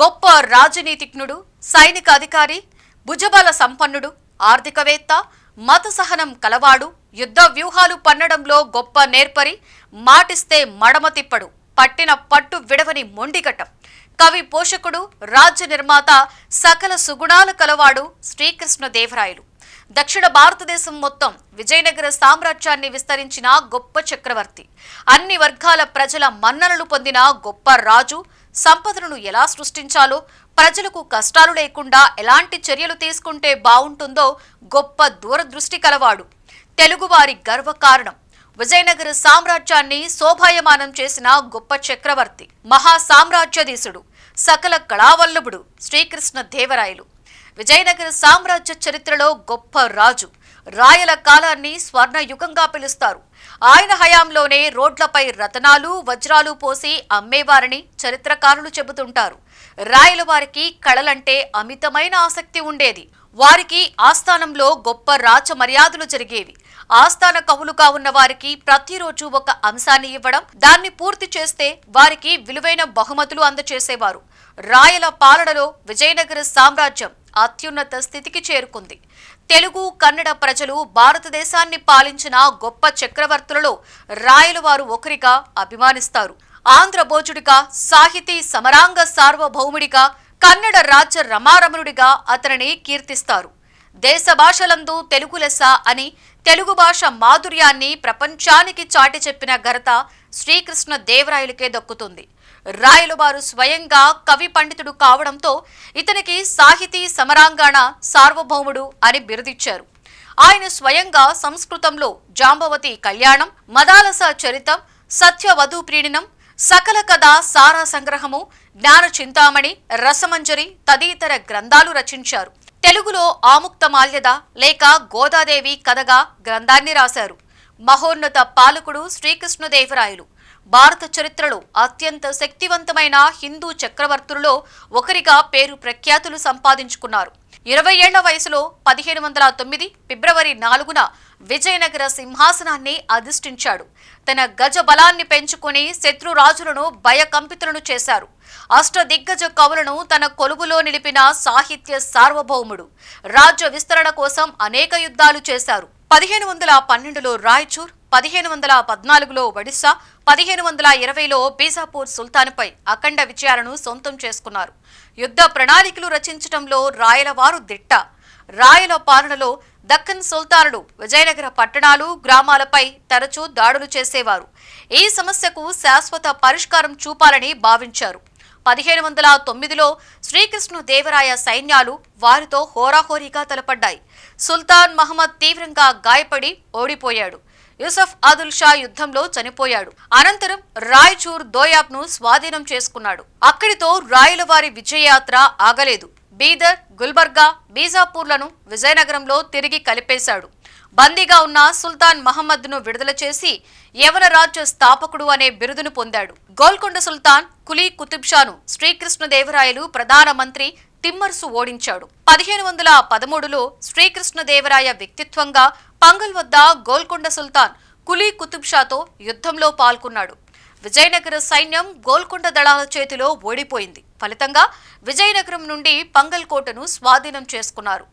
గొప్ప రాజనీతిజ్ఞుడు, సైనిక అధికారి, భుజబల సంపన్నుడు, ఆర్థికవేత్త, మత సహనం కలవాడు, యుద్ధ వ్యూహాలు పన్నడంలో గొప్ప నేర్పరి, మాటిస్తే మడమ తిప్పడు, పట్టిన పట్టు విడవని మొండిగటం, కవి పోషకుడు, రాజ్య నిర్మాత, సకల సుగుణాల కలవాడు శ్రీకృష్ణదేవరాయలు. దక్షిణ భారతదేశం మొత్తం విజయనగర సామ్రాజ్యాన్ని విస్తరించిన గొప్ప చక్రవర్తి, అన్ని వర్గాల ప్రజల మన్ననలు పొందిన గొప్ప రాజు, సంపదలను ఎలా సృష్టించాలో, ప్రజలకు కష్టాలు లేకుండా ఎలాంటి చర్యలు తీసుకుంటే బాగుంటుందో గొప్ప దూరదృష్టి కలవాడు. తెలుగువారి గర్వకారణం, విజయనగర సామ్రాజ్యాన్ని శోభాయమానం చేసిన గొప్ప చక్రవర్తి, మహా సామ్రాజ్యాధీశుడు, సకల కళావల్లభుడు శ్రీకృష్ణదేవరాయలు. విజయనగర సామ్రాజ్య చరిత్రలో గొప్ప రాజు. రాయల కాలాన్ని స్వర్ణయుగంగా పిలుస్తారు. ఆయన హయాంలోనే రోడ్లపై రతనాలు, వజ్రాలు పోసి అమ్మేవారని చరిత్రకారులు చెబుతుంటారు. రాయల వారికి కళలంటే అమితమైన ఆసక్తి ఉండేది. వారికి ఆస్థానంలో గొప్ప రాచ మర్యాదలు జరిగేవి. ఆస్థాన కవులుగా ఉన్న వారికి ప్రతిరోజు ఒక అంశాన్ని ఇవ్వడం, దాన్ని పూర్తి చేస్తే వారికి విలువైన బహుమతులు అందజేసేవారు. రాయల పాలనలో విజయనగర సామ్రాజ్యం అత్యున్నత స్థితికి చేరుకుంది. తెలుగు, కన్నడ ప్రజలు భారతదేశాన్ని పాలించిన గొప్ప చక్రవర్తులలో రాయల వారు ఒకరిగా అభిమానిస్తారు. ఆంధ్ర భోజుడిగా, సాహితీ సమరాంగ సార్వభౌముడిగా, కన్నడ రాజ్య రమారమణుడిగా అతనిని కీర్తిస్తారు. దేశ భాషలందు తెలుగు లెస్స అని తెలుగు భాష మాధుర్యాన్ని ప్రపంచానికి చాటి చెప్పిన ఘనత శ్రీకృష్ణదేవరాయలకే దక్కుతుంది. రాయలవారు స్వయంగా కవి పండితుడు కావడంతో ఇతనికి సాహితీ సమరాంగణ సార్వభౌముడు అని బిరుదిచ్చారు. ఆయన స్వయంగా సంస్కృతంలో జాంబవతి కళ్యాణం, మదాలస చరితం, సత్యవధూ ప్రీణనం, సకల కథ సారా సంగ్రహము, జ్ఞాన చింతామణి, రసమంజరి తదితర గ్రంథాలు రచించారు. తెలుగులో ఆముక్తమాల్యద లేక గోదాదేవి కథగా గ్రంథాన్ని రాశారు. మహోన్నత పాలకుడు శ్రీకృష్ణదేవరాయలు భారత చరిత్రలో అత్యంత శక్తివంతమైన హిందూ చక్రవర్తులలో ఒకరిగా పేరు ప్రఖ్యాతులు సంపాదించుకున్నారు. 20 ఏళ్ల వయసులో 1509 ఫిబ్రవరి 4న విజయనగర సింహాసనాన్ని అధిష్ఠించాడు. తన గజ బలాన్ని పెంచుకుని శత్రురాజులను భయకంపితులను చేశారు. అష్టదిగ్గజ కవులను తన కొలువులో నిలిపిన సాహిత్య సార్వభౌముడు. రాజ్య విస్తరణ కోసం అనేక యుద్ధాలు చేశారు. 1512లో రాయచూర్, 1514లో ఒడిశా, 1520లో బీజాపూర్ సుల్తాన్పై అఖండ విజయాలను సొంతం చేసుకున్నారు. యుద్ధ ప్రణాళికలు రచించడంలో రాయలవారు దిట్ట. రాయల పాలనలో దక్కన్ సుల్తానులు విజయనగర పట్టణాలు, గ్రామాలపై తరచూ దాడులు చేసేవారు. ఈ సమస్యకు శాశ్వత పరిష్కారం చూపాలని భావించారు. 1509లో శ్రీకృష్ణదేవరాయ సైన్యాలు వారితో హోరాహోరీగా తలపడ్డాయి. సుల్తాన్ మహమ్మద్ తీవ్రంగా గాయపడి ఓడిపోయాడు. యూసఫ్ ఆదిల్ షా యుద్ధంలో చనిపోయాడు. అనంతరం రాయచూర్ దోయాబ్ను స్వాధీనం చేసుకున్నాడు. అక్కడితో రాయలవారి విజయయాత్ర ఆగలేదు. బీదర్, గుల్బర్గా, బీజాపూర్లను విజయనగరంలో తిరిగి కలిపేశాడు. బందీగా ఉన్న సుల్తాన్ మహమ్మద్ను విడుదల చేసి యవన రాజ్య స్థాపకుడు అనే బిరుదును పొందాడు. గోల్కొండ సుల్తాన్ కులీ కుతుబ్ షాను శ్రీకృష్ణదేవరాయలు ప్రధానమంత్రి తిమ్మర్సు ఓడించాడు. 1513లో శ్రీకృష్ణదేవరాయ వ్యక్తిత్వంగా పంగల్ వద్ద గోల్కొండ సుల్తాన్ కులీ కుతుబ్ షాతో యుద్ధంలో పాల్గొన్నాడు. విజయనగర సైన్యం గోల్కొండ దళాల చేతిలో ఓడిపోయింది. ఫలితంగా విజయనగరం నుండి పంగల్ కోటను స్వాధీనం చేసుకున్నారు.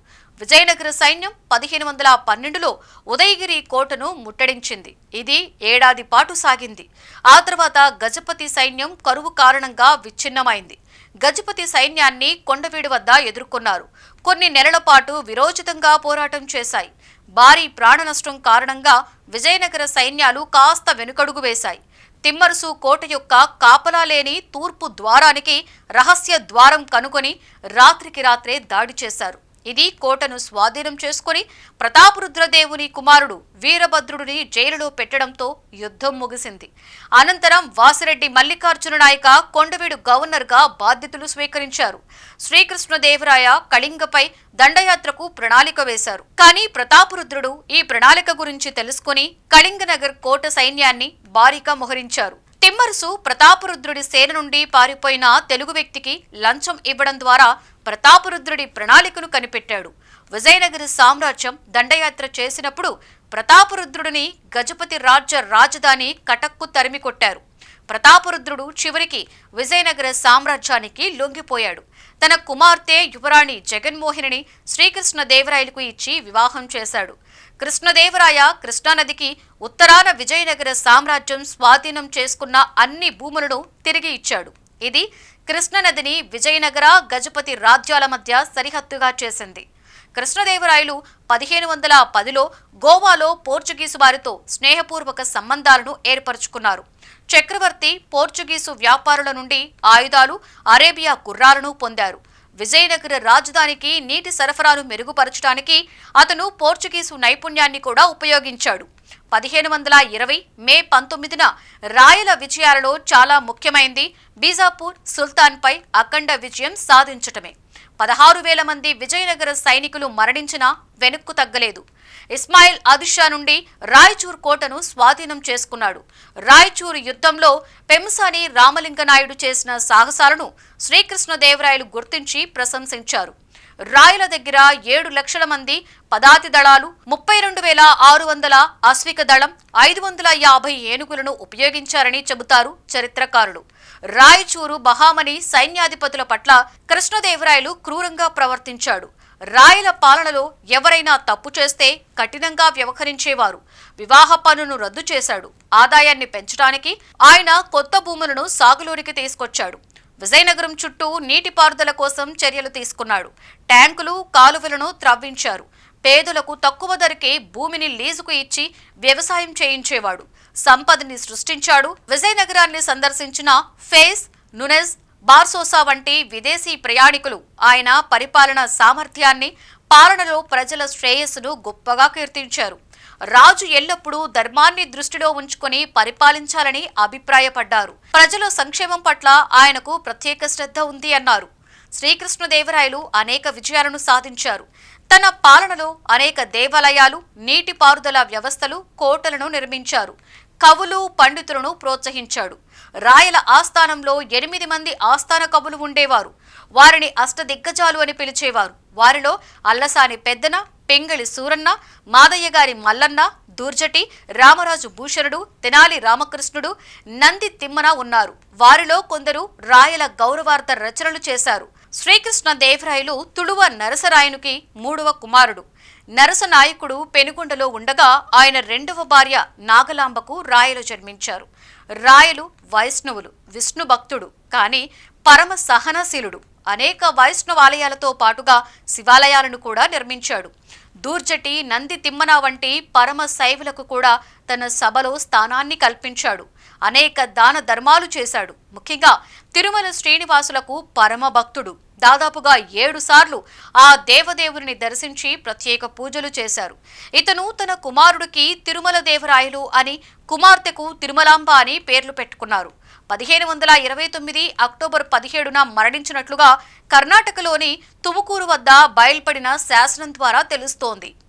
విజయనగర సైన్యం 1512లో ఉదయగిరి కోటను ముట్టడించింది. ఇది ఏడాది పాటు సాగింది. ఆ తర్వాత గజపతి సైన్యం కరువు కారణంగా విచ్ఛిన్నమైంది. గజపతి సైన్యాన్ని కొండవీడు వద్ద ఎదుర్కొన్నారు. కొన్ని నెలల పాటు విరోచితంగా పోరాటం చేశాయి. భారీ ప్రాణ నష్టం కారణంగా విజయనగర సైన్యాలు కాస్త వెనుకడుగు వేశాయి. తిమ్మరుసు కోట యొక్క కాపలా లేని తూర్పు ద్వారానికి రహస్య ద్వారం కనుగొని రాత్రికి రాత్రే దాడి చేశారు. ఇది కోటను స్వాధీనం చేసుకుని ప్రతాపరుద్రదేవుని కుమారుడు వీరభద్రుడిని జైలులో పెట్టడంతో యుద్ధం ముగిసింది. అనంతరం వాసిరెడ్డి మల్లికార్జున నాయక కొండవీడు గవర్నర్గా బాధ్యతలు స్వీకరించారు. శ్రీకృష్ణదేవరాయ కళింగపై దండయాత్రకు ప్రణాళిక వేశారు. కానీ ప్రతాపరుద్రుడు ఈ ప్రణాళిక గురించి తెలుసుకుని కళింగనగర్ కోట సైన్యాన్ని భారీగా మోహరించారు. తిమ్మరుసు ప్రతాపరుద్రుడి సేన నుండి పారిపోయిన తెలుగు వ్యక్తికి లంచం ఇవ్వడం ద్వారా ప్రతాపరుద్రుడి ప్రణాళికను కనిపెట్టాడు. విజయనగర సామ్రాజ్యం దండయాత్ర చేసినప్పుడు ప్రతాపరుద్రుడిని గజపతి రాజ్య రాజధాని కటక్కు తరిమి కొట్టారు. ప్రతాపరుద్రుడు చివరికి విజయనగర సామ్రాజ్యానికి లొంగిపోయాడు. తన కుమార్తె యువరాణి జగన్మోహినిని శ్రీకృష్ణదేవరాయలకు ఇచ్చి వివాహం చేశాడు. కృష్ణదేవరాయ కృష్ణానదికి ఉత్తరాన విజయనగర సామ్రాజ్యం స్వాధీనం చేసుకున్న అన్ని భూములను తిరిగి ఇచ్చాడు. ఇది కృష్ణనదిని విజయనగర గజపతి రాజ్యాల మధ్య సరిహద్దుగా చేసింది. కృష్ణదేవరాయలు 1510లో గోవాలో పోర్చుగీసు వారితో స్నేహపూర్వక సంబంధాలను ఏర్పరచుకున్నారు. చక్రవర్తి పోర్చుగీసు వ్యాపారుల నుండి ఆయుధాలు, అరేబియా గుర్రాలను పొందారు. విజయనగర రాజధానికి నీటి సరఫరాను మెరుగుపరచడానికి అతను పోర్చుగీసు నైపుణ్యాన్ని కూడా ఉపయోగించాడు. 1520 మే 19న రాయల విజయాలలో చాలా ముఖ్యమైంది బీజాపూర్ సుల్తాన్పై అఖండ విజయం సాధించటమే. 16,000 మంది విజయనగర సైనికులు మరణించినా వెనక్కు తగ్గలేదు. ఇస్మాయిల్ అదుషా నుండి రాయచూర్ కోటను స్వాధీనం చేసుకున్నాడు. రాయచూరు యుద్ధంలో పెంసాని రామలింగనాయుడు చేసిన సాహసాలను శ్రీకృష్ణదేవరాయలు గుర్తించి ప్రశంసించారు. రాయల దగ్గర 7 లక్షల మంది పదాతి దళాలు, 32,600 అశ్విక దళం, 550 ఏనుగులను ఉపయోగించారని చెబుతారు చరిత్రకారులు. రాయచూరు బహామని సైన్యాధిపతుల పట్ల కృష్ణదేవరాయలు క్రూరంగా ప్రవర్తించాడు. రాయల పాలనలో ఎవరైనా తప్పు చేస్తే కఠినంగా వ్యవహరించేవారు. వివాహ పన్నును రద్దు చేశాడు. ఆదాయాన్ని పెంచడానికి ఆయన కొత్త భూములను సాగులోనికి తీసుకొచ్చాడు. విజయనగరం చుట్టూ నీటిపారుదల కోసం చర్యలు తీసుకున్నాడు. ట్యాంకులు, కాలువలను త్రవ్వించారు. పేదలకు తక్కువ ధరకే భూమిని లీజుకు ఇచ్చి వ్యవసాయం చేయించేవాడు. సంపదని సృష్టించాడు. విజయనగరాన్ని సందర్శించిన ఫేస్, నునెజ్, బార్సోసా వంటి విదేశీ ప్రయాణికులు ఆయన పరిపాలన సామర్థ్యాన్ని, పాలనలో ప్రజల శ్రేయస్సును గొప్పగా కీర్తించారు. రాజు ఎల్లప్పుడూ ధర్మాన్ని దృష్టిలో ఉంచుకొని పరిపాలించాలని అభిప్రాయపడ్డారు. ప్రజల సంక్షేమం పట్ల ఆయనకు ప్రత్యేక శ్రద్ధ ఉంది అన్నారు. శ్రీకృష్ణదేవరాయలు అనేక విజయాలను సాధించారు. తన పాలనలో అనేక దేవాలయాలు, నీటిపారుదల వ్యవస్థలు, కోటలను నిర్మించారు. కవులు, పండితులను ప్రోత్సహించాడు. రాయల ఆస్థానంలో 8 మంది ఆస్థాన కవులు ఉండేవారు. వారిని అష్టదిగ్గజాలు అని పిలిచేవారు. వారిలో అల్లసాని పెద్దన, పెంగళి సూరన్న, మాదయ్య గారి మల్లన్న, దూర్జటి, రామరాజు భూషణుడు, తెనాలి రామకృష్ణుడు, నంది తిమ్మన ఉన్నారు. వారిలో కొందరు రాయల గౌరవార్థ రచనలు చేశారు. శ్రీకృష్ణదేవరాయలు తుళువ నరసరాయనుకి 3వ కుమారుడు. నరసనాయకుడు పెనుగొండలో ఉండగా ఆయన 2వ భార్య నాగలాంబకు రాయలు జన్మించారు. రాయలు వైష్ణవులు, విష్ణు భక్తుడు, కానీ పరమ సహనశీలుడు. అనేక వైష్ణవాలయాలతో పాటుగా శివాలయాలను కూడా నిర్మించాడు. దూర్జటి, నంది తిమ్మన వంటి పరమ శైవులకు కూడా తన సభలో స్థానాన్ని కల్పించాడు. అనేక దాన ధర్మాలు చేశాడు. ముఖ్యంగా తిరుమల శ్రీనివాసులకు పరమ భక్తుడు. దాదాపుగా 7 సార్లు ఆ దేవదేవుని దర్శించి ప్రత్యేక పూజలు చేశారు. ఇతను తన కుమారుడికి తిరుమల దేవరాయలు అని, కుమార్తెకు తిరుమలాంబ అని పేర్లు పెట్టుకున్నారు. 1529 అక్టోబర్ 17న మరణించినట్లుగా కర్ణాటకలోని తుముకూరు వద్ద బయల్పడిన శాసనం ద్వారా తెలుస్తోంది.